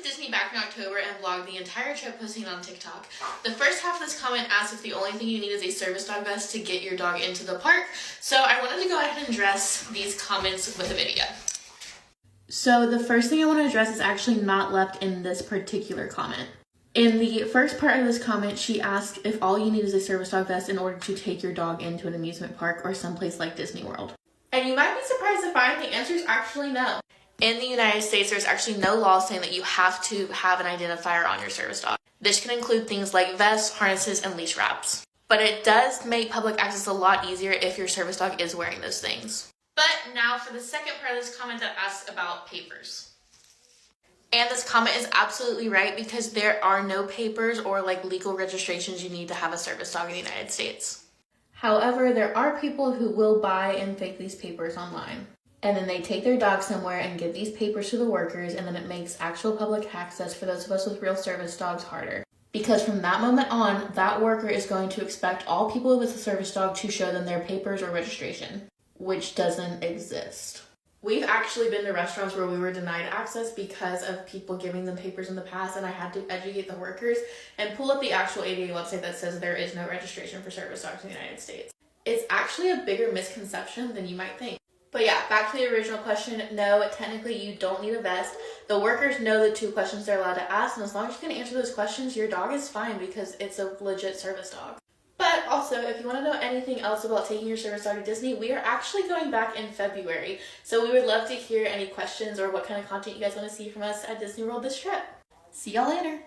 to Disney back in October and vlogged the entire trip, posting it on TikTok. The first half of this comment asked if the only thing you need is a service dog vest to get your dog into the park. So I wanted to go ahead and address these comments with a video. So the first thing I want to address is actually not left in this particular comment. In the first part of this comment, she asked if all you need is a service dog vest in order to take your dog into an amusement park or someplace like Disney World. And you might be surprised to find the answer is actually no. In the United States, there's actually no law saying that you have to have an identifier on your service dog. This can include things like vests, harnesses, and leash wraps. But it does make public access a lot easier if your service dog is wearing those things. But now for the second part of this comment that asks about papers. And this comment is absolutely right because there are no papers or legal registrations you need to have a service dog in the United States. However, there are people who will buy and fake these papers online. And then they take their dog somewhere and give these papers to the workers, and then it makes actual public access for those of us with real service dogs harder. Because from that moment on, that worker is going to expect all people with a service dog to show them their papers or registration, which doesn't exist. We've actually been to restaurants where we were denied access because of people giving them papers in the past, and I had to educate the workers and pull up the actual ADA website that says there is no registration for service dogs in the United States. It's actually a bigger misconception than you might think. But yeah, back to the original question, no, technically you don't need a vest. The workers know the 2 questions they're allowed to ask, and as long as you can answer those questions, your dog is fine because it's a legit service dog. But also, if you want to know anything else about taking your service dog to Disney, we are actually going back in February. So we would love to hear any questions or what kind of content you guys want to see from us at Disney World this trip. See y'all later.